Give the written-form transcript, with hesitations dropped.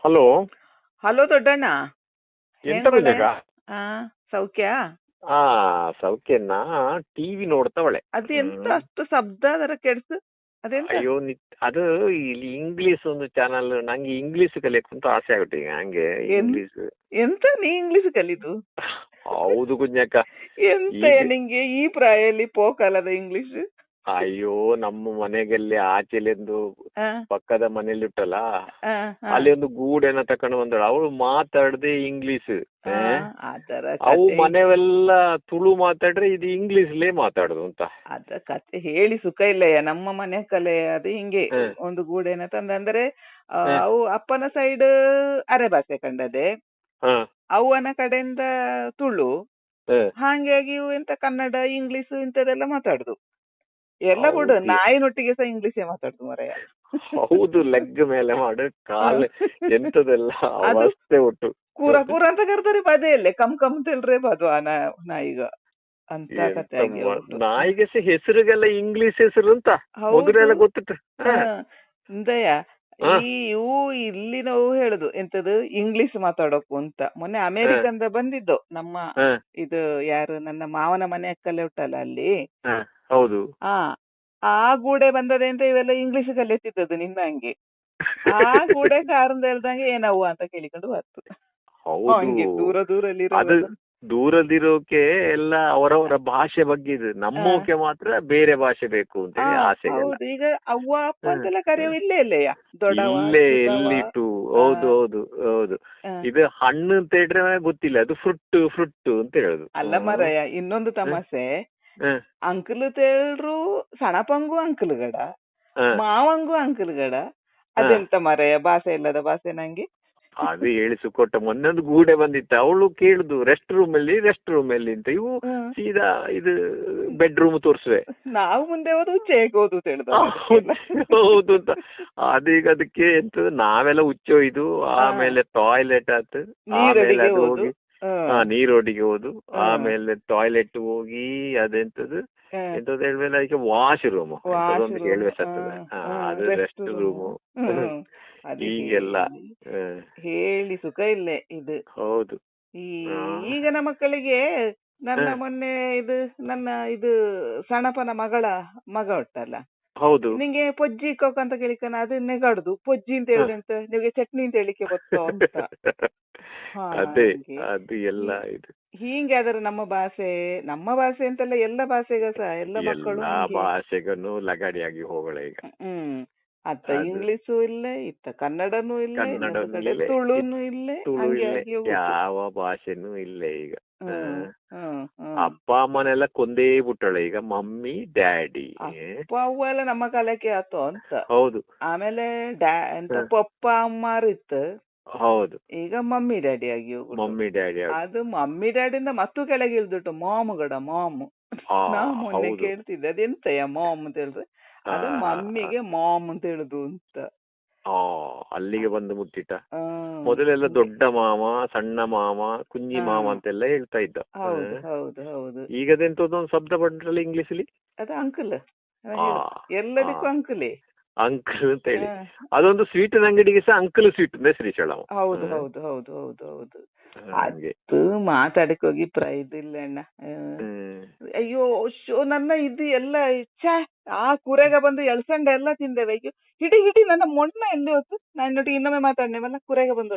Hello. Hello ದೊಡ್ಡಣ್ಣ. ಎಂತ ಹೆಂಗೊಳ್ಳೆ? ಬಂಜಾಗ? ಆ ಸೌಖ್ಯ? ಆ ಸೌಖ್ಯನಾ? ಟಿವಿ ನೋಡ್ತಾವಳೆ. ಅದು ಎಂತ ಅಷ್ಟು ಶಬ್ದ ಅದರ ಕೆಡ್ಸು? ಅದೆಂತ? ಅಯ್ಯೋ ಅದು ಇಲ್ಲಿ ಇಂಗ್ಲಿಷ್ ಒಂದು ಚಾನಲ್, ನಂಗೆ ಇಂಗ್ಲಿಷ್ ಕಲಿಯಕ್ಕಂತ ಆಸೆ ಆಗುತ್ತೆ ಈಗ. ಹಂಗೆ ಇಂಗ್ಲಿಷ್. ಎಂತ ನೀ ಇಂಗ್ಲಿಷ್ ಕಲಿತು? ಹೌದು ಕುഞ്ഞಕ್ಕ. ಎಂತ ನಿಂಗೆ ಈ ಪ್ರಾಯಲ್ಲಿ ಪೋಕಲ್ಲದ ಇಂಗ್ಲಿಷ್? ಅಯ್ಯೋ, ನಮ್ಮ ಮನೆಗಲ್ಲಿ ಆಚೆಲೆಂದು ಪಕ್ಕದ ಮನೇಲಿ ಇಟ್ಟಲ್ಲ, ಅಲ್ಲಿ ಒಂದು ಗೂಡೆನ ತಕೊಂಡು ಬಂದಳು. ಅವಳು ಮಾತಾಡದೆ ಇಂಗ್ಲಿಷ್. ಅವು ಮನೆವೆಲ್ಲ ತುಳು ಮಾತಾಡ್ರೆ ಇದು ಇಂಗ್ಲಿಷ್ಲೇ ಮಾತಾಡುದು ಅಂತ. ಅದ ಕತೆ ಹೇಳಿ ಸುಖ ಇಲ್ಲಯ್ಯ. ನಮ್ಮ ಮನೆ ಕಲೆ ಅದು ಹಿಂಗೆ ಒಂದು ಗೂಡೆನ ತಂದ್ರೆ ಅವು ಅಪ್ಪನ ಸೈಡ್ ಅರೆ ಭಾಷೆ ಕಂಡದೆ, ಅವನ ಕಡೆಯಿಂದ ತುಳು, ಹಾಗಾಗಿ ಎಂತ ಕನ್ನಡ ಇಂಗ್ಲಿಷ್ ಇಂಥದೆಲ್ಲ ಮಾತಾಡುದು. ಎಲ್ಲ ಬಿಡು, ನಾಯಿನೊಟ್ಟಿಗೆ ಸಹ ಇಂಗ್ಲಿಷೇ ಮಾತಾಡುದು ಮರೆಯ. ಹೌದು, ಲೆಗ್ ಮೇಲೆ ಮಾಡು ಕಾಲು ಎಂತದೆಲ್ಲ ಅವಸ್ಥೆ ಉಂಟು. ಕೂರ ಕೂರ ಅಂತ ಕರ್ತಾರೆ ಬದೆಯಲ್ಲೇ, ಕಮ್ ಕಮ್ ತಿಳ್ರೆ ಬದು ಆ ನಾಯಿಗ ಅಂತ ಕತೆ. ನಾಯಿಗೆ ಸಹ ಹೆಸರಿಗೆಲ್ಲ ಇಂಗ್ಲಿಷ್ ಹೆಸರು ಅಂತ ಮೊದಲೆಲ್ಲ ಗೊತ್ತಿತ್ತು. ಇಂದಯ್ಯ ಇವು ಇಲ್ಲಿ ನಾವು ಹೇಳುದು ಎಂತದು ಇಂಗ್ಲಿಷ್ ಮಾತಾಡೋಕು ಅಂತ. ಮೊನ್ನೆ ಅಮೆರಿಕಂದ ಬಂದಿದ್ದು ನಮ್ಮ ಇದು ಯಾರು ನನ್ನ ಮಾವನ ಮನೆ ಅಕ್ಕಲ್ಲೇ ಉಂಟಲ್ಲ ಅಲ್ಲಿ. ಹೌದು. ಆ ಗೂಡೆ ಬಂದದೆ ಅಂತ ಇವೆಲ್ಲ ಇಂಗ್ಲಿಷ್ ಕಲಿಯುತ್ತಿದ್ದದ್ದು ನಿನ್ನ ಹಂಗೆ. ಆ ಗೂಡೆ ಕಾರಂದ ಹೇಳ್ದಂಗೆ ಏನವ್ವ ಅಂತ ಕೇಳಿಕೊಂಡು ಬರ್ತದೆ. ಹಂಗೆ ದೂರ ದೂರಲ್ಲಿ ದೂರದಿರೋಕೆ ಎಲ್ಲ ಅವರವರ ಭಾಷೆ ಬಗ್ಗೆ ಇದು. ನಮ್ಮೋಕೆ ಮಾತ್ರ ಬೇರೆ ಭಾಷೆ ಬೇಕು ಅಂತ ಆಸೆ. ಈಗ ಅವ್ವ ಅಪ್ಪ ಅಂತೆಲ್ಲ ಕರೆಯೋ ಇಲ್ಲೇ ಇಲ್ಲೆಯ ಇಲ್ಲೇ ಎಲ್ಲಿಟ್ಟು. ಹೌದು ಹೌದು ಹೌದು. ಇದು ಹಣ್ಣು ಅಂತ ಹೇಳಿದ್ರೆ ಗೊತ್ತಿಲ್ಲ, ಅದು ಫ್ರುಟ್ ಫ್ರುಟ್ ಅಂತ ಹೇಳುದು. ಅಲ್ಲ ಮರಯ್ಯ, ಇನ್ನೊಂದು ತಮಾಸೆ, ಅಂಕಲ್ ತೇಳ್ರು ಸಣಪಂಗು ಅಂಕಲ್ ಗಡ, ಮಾವಂಗು ಅಂಕಲ್ ಗಡ. ಅದೆಂತ ಮರಯ್ಯ ಭಾಷೆ ಇಲ್ಲದ ಭಾಷೆ ನಂಗೆ. ಅದು ಹೇಳಿಸಿಕೊಟ್ಟ. ಮೊನ್ನೊಂದು ಗೂಡೆ ಬಂದಿತ್ತ, ಅವಳು ಕೇಳುದು ರೆಸ್ಟ್ ರೂಮ್ ಅಲ್ಲಿ ಅಂತ. ಇವು ಸೀದಾ ಇದು ಬೆಡ್ರೂಮ್ ತೋರ್ಸುವೆ. ನಾವು ಮುಂದೆ ಹೋದು ಚೇಕ್ ಹೋದು ಹೌದು ಅಂತ. ಅದೀಗ ಅದಕ್ಕೆ ಎಂತ ನಾವೆಲ್ಲ ಹುಚ್ಚೋಯ್ದು, ಆಮೇಲೆ ಟಾಯ್ಲೆಟ್ ಆತು, ಆಮೇಲೆ ಅದು ಹೋಗಿ ನೀರೊಟ್ಟಿಗೆ ಹೋದು, ಆಮೇಲೆ ಟಾಯ್ಲೆಟ್ ಹೋಗಿ ಅದೆಂತದ್ದು ಎಂತದ್ದು ಹೇಳ್ಬೇಕಲ್ಲ, ಅದಕ್ಕೆ ವಾಶ್ರೂಮ್ ಒಂದು ಹೇಳ್ಬೇಕಾಗ್ತದೆ, ಅದು ರೆಸ್ಟ್ ರೂಮು. ಹೀಗೆಲ್ಲ ಹೇಳಿ ಸುಖ ಇಲ್ಲೇ ಇದು. ಹೌದು. ಈಗಿನ ಮಕ್ಕಳಿಗೆ ನನ್ನ ಮೊನ್ನೆ ನನ್ನ ಸಣ್ಣಪ್ಪನ ಮಗ ಉಂಟಲ್ಲ, ಹೌದು, ನಿಂಗೆ ಪೊಜ್ಜಿ ಇಕ್ಕೋಕ ಅಂತ ಕೇಳಿಕನ ಅದು ನೆಗಾಡುದು. ಪೊಜ್ಜಿ ಅಂತ ಹೇಳಿದೆ ಅಂತ ನಿಮಗೆ ಚಟ್ನಿ ಅಂತ ಹೇಳಿಕೆ ಗೊತ್ತೋ ಅಂತ. ಅದೇ ಅದು ಎಲ್ಲ ಇದು ಹೀಗೆ. ಆದ್ರೆ ನಮ್ಮ ಭಾಷೆ ಅಂತಲ್ಲ, ಎಲ್ಲ ಭಾಷೆಗ ಸಹ ಎಲ್ಲ ಮಕ್ಕಳು ಭಾಷೆಗೂ ಲಗಾಡಿಯಾಗಿ ಹೋಗಳ ಈಗ. ಅತ್ತ ಇಂಗ್ಲಿಷು ಇಲ್ಲ, ಇತ್ತ ಕನ್ನಡನೂ ಇಲ್ಲ, ತುಳುನು ಇಲ್ಲ, ಯಾವ ಭಾಷೆನೂ ಇಲ್ಲ ಈಗ. ಅಪ್ಪ ಅಮ್ಮನೆಲ್ಲ ಕೊಂದೇ ಬಿಟ್ಟಳ ಈಗ, ಮಮ್ಮಿ ಡ್ಯಾಡಿ. ಅಪ್ಪ ಅವ್ವ ಎಲ್ಲ ನಮ್ಮ ಕಾಲಕ್ಕೆ ಆತು ಅಂತ. ಹೌದು. ಆಮೇಲೆ ಎಂತ ಪಪ್ಪ ಅಮ್ಮಾರು ಇತ್ತು. ಹೌದು. ಈಗ ಮಮ್ಮಿ ಡ್ಯಾಡಿ ಆಗಿ ಮಮ್ಮಿ ಡ್ಯಾಡಿ. ಅದು ಮಮ್ಮಿ ಡ್ಯಾಡಿಂದ ಮತ್ತು ಕೆಳಗೆ ಇಳ್ದುಟ್ಟು ಮಾಮುಗಡ ಮಾಮು. ನಾವು ಮೊನ್ನೆ ಕೇಳ್ತಿದ್ದೆ ಅದೆಂತಯ್ಯ ಮಾಮ್ ಅಂತ ಹೇಳಿದ್ರೆ, ಅದು ಮಮ್ಮಿಗೆ ಮಾಮ್ ಅಂತ ಹೇಳುದು ಅಂತ. ಅಲ್ಲಿಗೆ ಬಂದು ಮುಟ್ಟಿಟ. ಮೊದಲೆಲ್ಲ ದೊಡ್ಡ ಮಾಮ, ಸಣ್ಣ ಮಾಮ, ಕುಂಜಿ ಮಾಮ ಅಂತೆಲ್ಲ ಹೇಳ್ತಾ ಇದ್ದ. ಹೌದು ಹೌದು ಹೌದು. ಈಗ ಅದೆಂತದೊಂದು ಶಬ್ದ ಬಂದ್ರಲ್ಲ ಇಂಗ್ಲಿಷ್ ಅಲ್ಲಿ, ಅದು ಅಂಕಲ್. ಎಲ್ಲದಕ್ಕೂ ಅಂಕಲೇ ಅಂಕಲ್ ಅಂತ ಹೇಳಿ. ಅದೊಂದು ಸ್ವೀಟ್ ಅಂಗಡಿಗೆ ಸಹ ಅಂಕಲ್ ಸ್ವೀಟ್ ಶ್ರೀಶಾಳ. ಹೌದು ಹೌದು ಹೌದು ಹೌದು ಹೌದು. ಅದು ಮಾತಾಡಕ್ ಹೋಗಿ ಇದು ಇಲ್ಲ ಅಣ್ಣ. ಅಯ್ಯೋ ನನ್ನ ಇದು ಎಲ್ಲ ಆ ಕುರೆಗ ಬಂದು ಎಳ್ಸಂಡೆ ಎಲ್ಲ ತಿಂದೇವೆ. ಅಯ್ಯೋ ಹಿಡಿ ನನ್ನ ಮೊಣ್ಣ ಎಲ್ಲಿ ಹೊತ್ತು ನನ್ನೊಟ್ಟಿಗೆ ಇನ್ನೊಮ್ಮೆ ಮಾತಾಡ್ನೇವಲ್ಲ ಕುರೆಗ ಬಂದ.